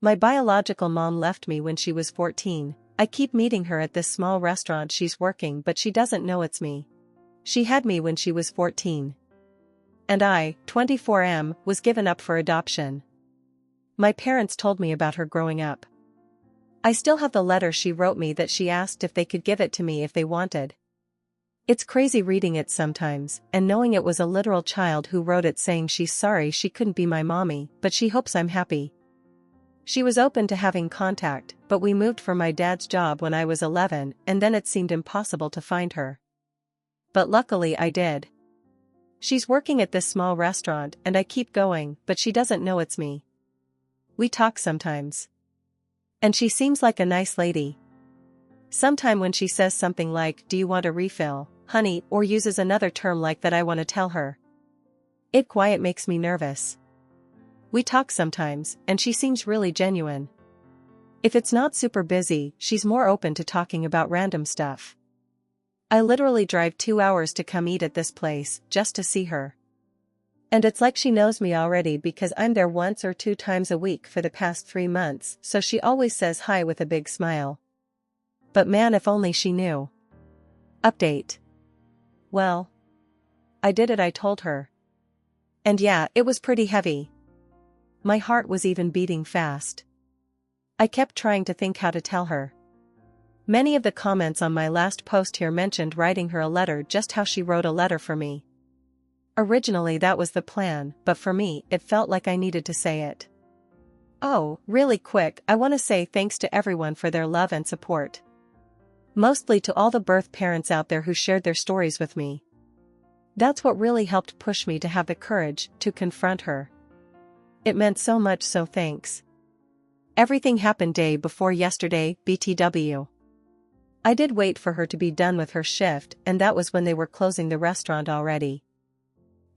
My biological mom left me when she was 14. I keep meeting her at this small restaurant she's working, but she doesn't know it's me. She had me when she was 14. And I, 24, was given up for adoption. My parents told me about her growing up. I still have the letter she wrote me that she asked if they could give it to me if they wanted. It's crazy reading it sometimes, and knowing it was a literal child who wrote it saying she's sorry she couldn't be my mommy, but she hopes I'm happy. She was open to having contact, but we moved for my dad's job when I was 11, and then it seemed impossible to find her. But luckily I did. She's working at this small restaurant and I keep going, but she doesn't know it's me. We talk sometimes. And she seems like a nice lady. Sometime when she says something like, "Do you want a refill, honey?" or uses another term like that, I want to tell her. It quiet makes me nervous. We talk sometimes, and she seems really genuine. If it's not super busy, she's more open to talking about random stuff. I literally drive 2 hours to come eat at this place, just to see her. And it's like she knows me already because I'm there once or 2 times a week for the past 3 months, so she always says hi with a big smile. But man, if only she knew. Update. Well, I did it, I told her. And yeah, it was pretty heavy. My heart was even beating fast. I kept trying to think how to tell her. Many of the comments on my last post here mentioned writing her a letter, just how she wrote a letter for me. Originally that was the plan, but for me, it felt like I needed to say it. Oh, really quick, I want to say thanks to everyone for their love and support. Mostly to all the birth parents out there who shared their stories with me. That's what really helped push me to have the courage to confront her. It meant so much, so thanks. Everything happened day before yesterday, BTW. I did wait for her to be done with her shift, and that was when they were closing the restaurant already.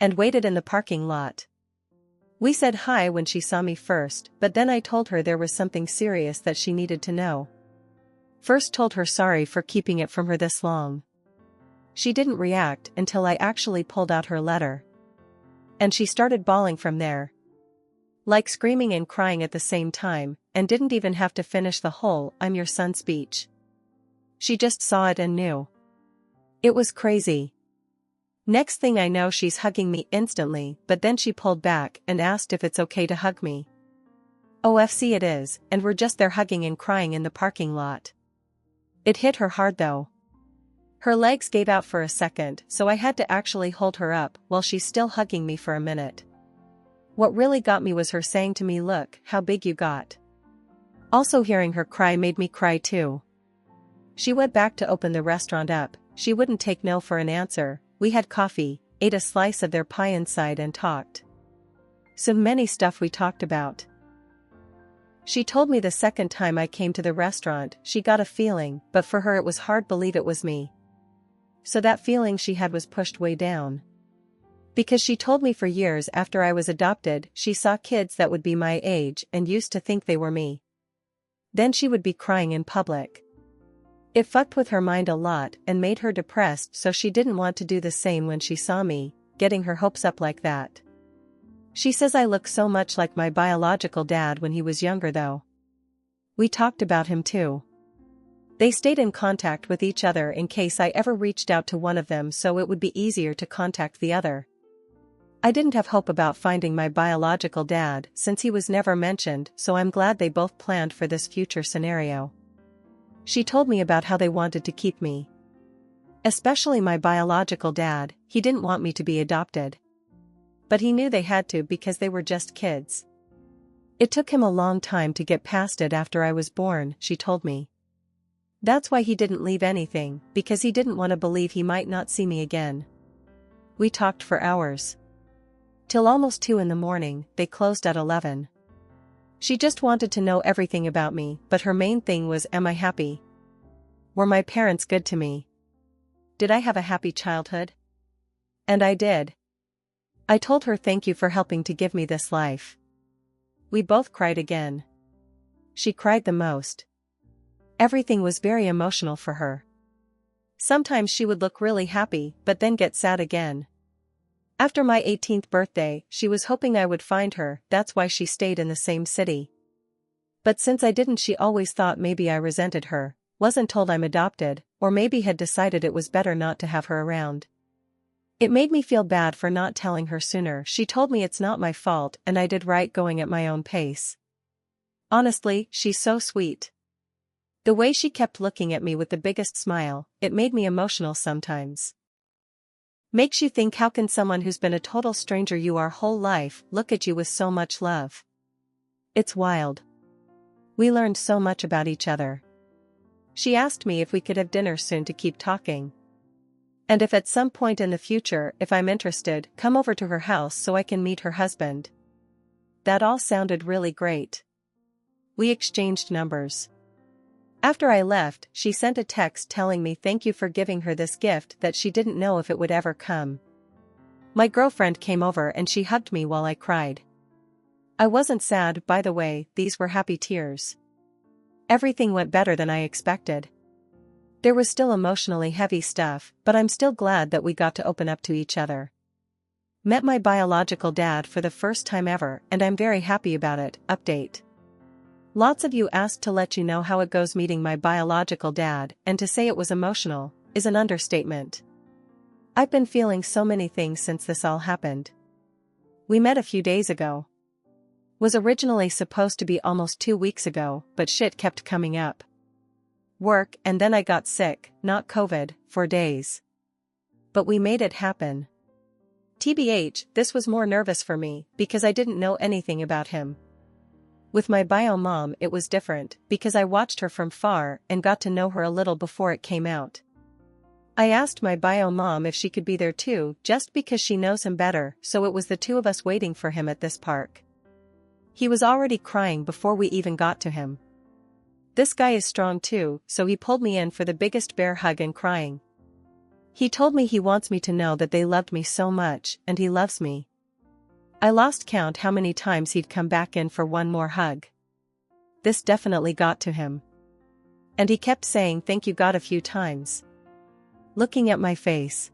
And waited in the parking lot. We said hi when she saw me first, but then I told her there was something serious that she needed to know. First told her sorry for keeping it from her this long. She didn't react until I actually pulled out her letter. And she started bawling from there. Like screaming and crying at the same time, and didn't even have to finish the whole "I'm your son" speech. She just saw it and knew. It was crazy. Next thing I know, she's hugging me instantly, but then she pulled back and asked if it's okay to hug me. OFC it is, and we're just there hugging and crying in the parking lot. It hit her hard though. Her legs gave out for a second, so I had to actually hold her up while she's still hugging me for a minute. What really got me was her saying to me, "Look how big you got." Also hearing her cry made me cry too. She went back to open the restaurant up. She wouldn't take no for an answer. We had coffee, ate a slice of their pie inside and talked. So many stuff we talked about. She told me the second time I came to the restaurant she got a feeling, but for her it was hard to believe it was me. So that feeling she had was pushed way down. Because she told me for years after I was adopted she saw kids that would be my age and used to think they were me. Then she would be crying in public. It fucked with her mind a lot and made her depressed, so she didn't want to do the same when she saw me, getting her hopes up like that. She says I look so much like my biological dad when he was younger though. We talked about him too. They stayed in contact with each other in case I ever reached out to one of them, so it would be easier to contact the other. I didn't have hope about finding my biological dad since he was never mentioned, so I'm glad they both planned for this future scenario. She told me about how they wanted to keep me. Especially my biological dad, he didn't want me to be adopted. But he knew they had to because they were just kids. It took him a long time to get past it after I was born, she told me. That's why he didn't leave anything, because he didn't want to believe he might not see me again. We talked for hours. Till almost 2 in the morning, they closed at 11. She just wanted to know everything about me, but her main thing was, am I happy? Were my parents good to me? Did I have a happy childhood? And I did. I told her thank you for helping to give me this life. We both cried again. She cried the most. Everything was very emotional for her. Sometimes she would look really happy, but then get sad again. After my 18th birthday, she was hoping I would find her, that's why she stayed in the same city. But since I didn't, she always thought maybe I resented her, wasn't told I'm adopted, or maybe had decided it was better not to have her around. It made me feel bad for not telling her sooner. She told me it's not my fault and I did right going at my own pace. Honestly, she's so sweet. The way she kept looking at me with the biggest smile, it made me emotional sometimes. Makes you think, how can someone who's been a total stranger your whole life look at you with so much love? It's wild. We learned so much about each other. She asked me if we could have dinner soon to keep talking. And if at some point in the future, if I'm interested, come over to her house so I can meet her husband. That all sounded really great. We exchanged numbers. After I left, she sent a text telling me thank you for giving her this gift that she didn't know if it would ever come. My girlfriend came over and she hugged me while I cried. I wasn't sad, by the way, these were happy tears. Everything went better than I expected. There was still emotionally heavy stuff, but I'm still glad that we got to open up to each other. Met my biological dad for the first time ever and I'm very happy about it. Update. Lots of you asked to let you know how it goes meeting my biological dad, and to say it was emotional is an understatement. I've been feeling so many things since this all happened. We met a few days ago. Was originally supposed to be almost 2 weeks ago, but shit kept coming up. Work, and then I got sick, not COVID, for days. But we made it happen. TBH, this was more nervous for me, because I didn't know anything about him. With my bio mom it was different, because I watched her from far and got to know her a little before it came out. I asked my bio mom if she could be there too, just because she knows him better, so it was the two of us waiting for him at this park. He was already crying before we even got to him. This guy is strong too, so he pulled me in for the biggest bear hug and crying. He told me he wants me to know that they loved me so much, and he loves me. I lost count how many times he'd come back in for one more hug. This definitely got to him. And he kept saying thank you God a few times. Looking at my face.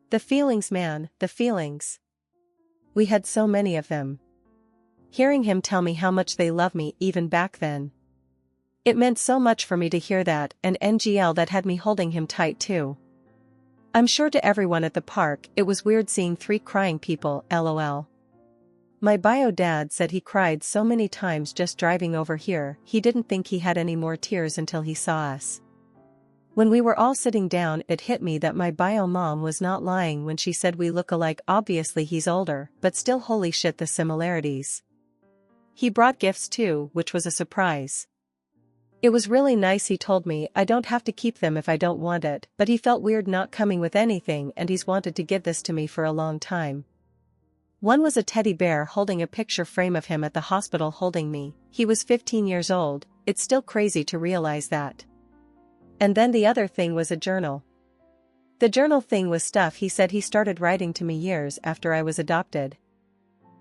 The feelings, man, the feelings. We had so many of them. Hearing him tell me how much they love me even back then. It meant so much for me to hear that, and NGL that had me holding him tight too. I'm sure to everyone at the park it was weird seeing 3 crying people, lol. My bio dad said he cried so many times just driving over here, he didn't think he had any more tears until he saw us. When we were all sitting down it hit me that my bio mom was not lying when she said we look alike. Obviously he's older, but still holy shit the similarities. He brought gifts too, which was a surprise. It was really nice. He told me I don't have to keep them if I don't want it, but he felt weird not coming with anything and he's wanted to give this to me for a long time. One was a teddy bear holding a picture frame of him at the hospital holding me. He was 15 years old, it's still crazy to realize that. And then the other thing was a journal. The journal thing was stuff he said he started writing to me years after I was adopted.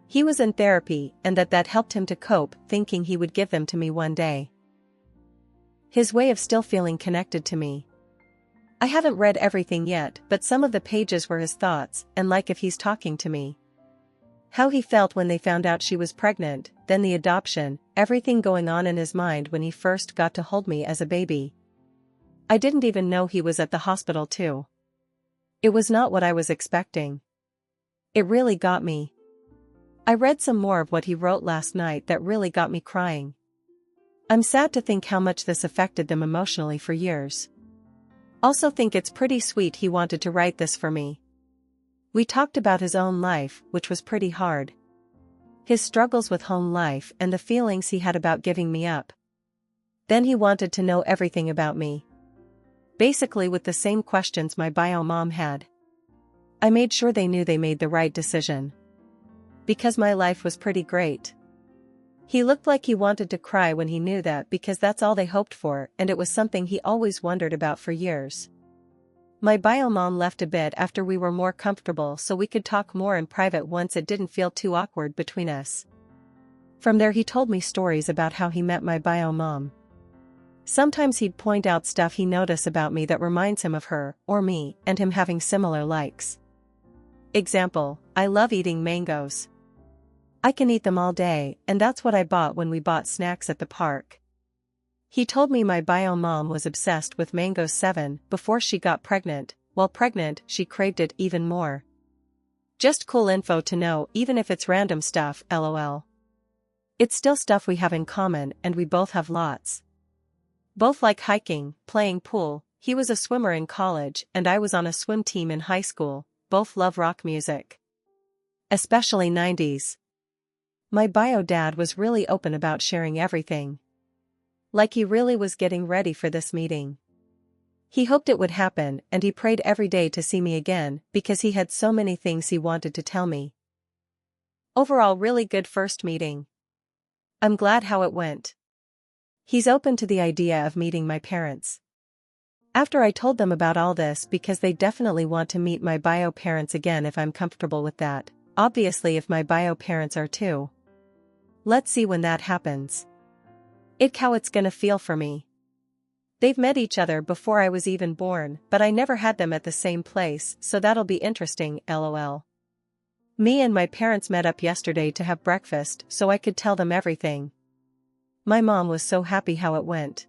He was in therapy and that helped him to cope, thinking he would give them to me one day. His way of still feeling connected to me. I haven't read everything yet, but some of the pages were his thoughts, and like if he's talking to me. How he felt when they found out she was pregnant, then the adoption, everything going on in his mind when he first got to hold me as a baby. I didn't even know he was at the hospital too. It was not what I was expecting. It really got me. I read some more of what he wrote last night that really got me crying. I'm sad to think how much this affected them emotionally for years. Also think it's pretty sweet he wanted to write this for me. We talked about his own life, which was pretty hard. His struggles with home life and the feelings he had about giving me up. Then he wanted to know everything about me. Basically with the same questions my bio mom had. I made sure they knew they made the right decision. Because my life was pretty great. He looked like he wanted to cry when he knew that, because that's all they hoped for, and it was something he always wondered about for years. My bio mom left a bit after we were more comfortable so we could talk more in private once it didn't feel too awkward between us. From there he told me stories about how he met my bio mom. Sometimes he'd point out stuff he noticed about me that reminds him of her, or me, and him having similar likes. Example, I love eating mangoes. I can eat them all day, and that's what I bought when we bought snacks at the park. He told me my bio mom was obsessed with mango 7 before she got pregnant. While pregnant, she craved it even more. Just cool info to know, even if it's random stuff, lol. It's still stuff we have in common, and we both have lots. Both like hiking, playing pool. He was a swimmer in college and I was on a swim team in high school. Both love rock music. Especially 90s. My bio dad was really open about sharing everything. Like he really was getting ready for this meeting. He hoped it would happen and he prayed every day to see me again because he had so many things he wanted to tell me. Overall, really good first meeting. I'm glad how it went. He's open to the idea of meeting my parents. After I told them about all this because they definitely want to meet my bio parents again if I'm comfortable with that, obviously if my bio parents are too. Let's see when that happens. How it's gonna feel for me. They've met each other before I was even born, but I never had them at the same place, so that'll be interesting, lol. Me and my parents met up yesterday to have breakfast so I could tell them everything. My mom was so happy how it went.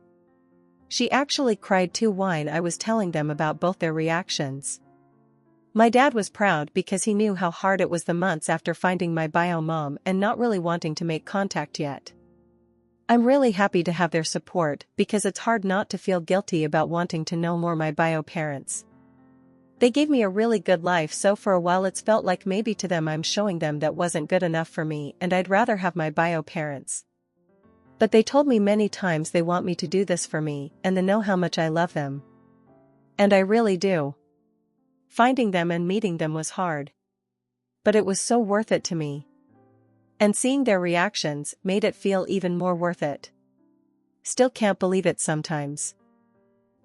She actually cried too when I was telling them about both their reactions. My dad was proud because he knew how hard it was the months after finding my bio mom and not really wanting to make contact yet. I'm really happy to have their support because it's hard not to feel guilty about wanting to know more my bio parents. They gave me a really good life, so for a while it's felt like maybe to them I'm showing them that wasn't good enough for me and I'd rather have my bio parents. But they told me many times they want me to do this for me and they know how much I love them. And I really do. Finding them and meeting them was hard. But it was so worth it to me. And seeing their reactions made it feel even more worth it. Still can't believe it sometimes.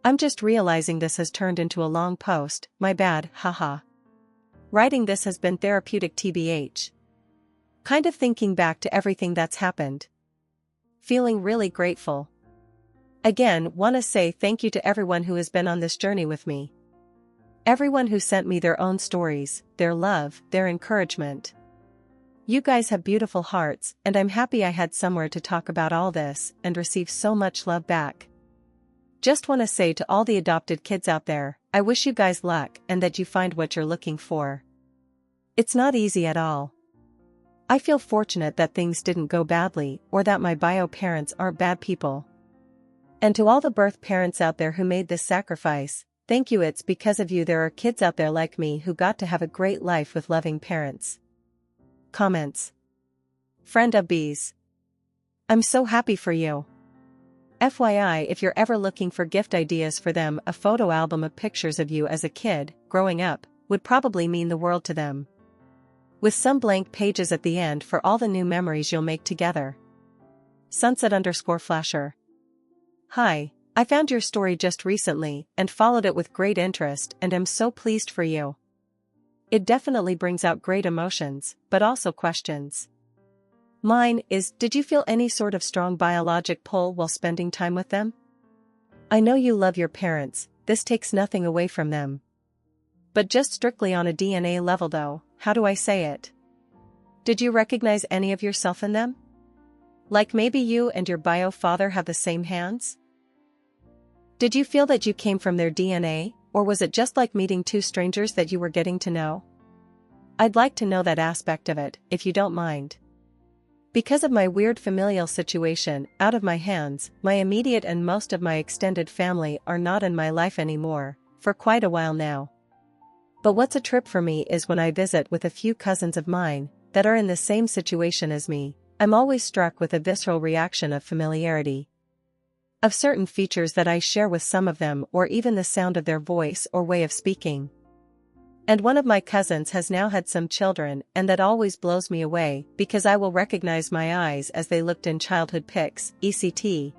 I'm just realizing this has turned into a long post, my bad, haha. Writing this has been therapeutic tbh. Kind of thinking back to everything that's happened. Feeling really grateful. Again, wanna say thank you to everyone who has been on this journey with me. Everyone who sent me their own stories, their love, their encouragement. You guys have beautiful hearts, and I'm happy I had somewhere to talk about all this and receive so much love back. Just wanna say to all the adopted kids out there, I wish you guys luck and that you find what you're looking for. It's not easy at all. I feel fortunate that things didn't go badly or that my bio parents aren't bad people. And to all the birth parents out there who made this sacrifice, thank you. It's because of you there are kids out there like me who got to have a great life with loving parents. Comments. Friend of Bees. I'm so happy for you. FYI, if you're ever looking for gift ideas for them, a photo album of pictures of you as a kid, growing up, would probably mean the world to them. With some blank pages at the end for all the new memories you'll make together. Sunset_flasher. Hi, I found your story just recently and followed it with great interest and am so pleased for you. It definitely brings out great emotions, but also questions. Mine is, did you feel any sort of strong biologic pull while spending time with them? I know you love your parents, this takes nothing away from them. But just strictly on a DNA level though, how do I say it? Did you recognize any of yourself in them? Like maybe you and your bio father have the same hands? Did you feel that you came from their DNA, or was it just like meeting two strangers that you were getting to know? I'd like to know that aspect of it, if you don't mind. Because of my weird familial situation out of my hands, my immediate and most of my extended family are not in my life anymore, for quite a while now. But what's a trip for me is when I visit with a few cousins of mine that are in the same situation as me, I'm always struck with a visceral reaction of familiarity. Of certain features that I share with some of them, or even the sound of their voice or way of speaking. And one of my cousins has now had some children, and that always blows me away because I will recognize my eyes as they looked in childhood pics, etc.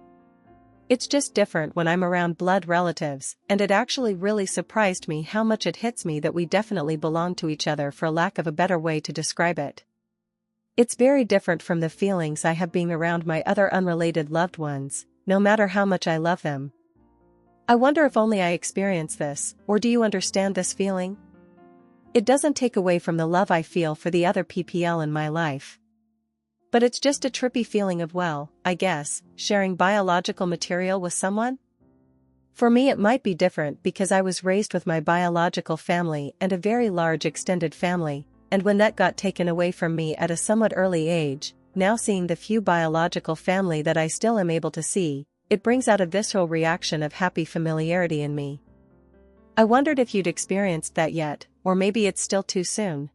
It's just different when I'm around blood relatives, and it actually really surprised me how much it hits me that we definitely belong to each other, for lack of a better way to describe it. It's very different from the feelings I have being around my other unrelated loved ones, no matter how much I love them. I wonder if only I experience this, or do you understand this feeling? It doesn't take away from the love I feel for the other PPL in my life. But it's just a trippy feeling of, well, I guess, sharing biological material with someone? For me it might be different because I was raised with my biological family and a very large extended family, and when that got taken away from me at a somewhat early age, now seeing the few biological family that I still am able to see, it brings out a visceral reaction of happy familiarity in me. I wondered if you'd experienced that yet, or maybe it's still too soon.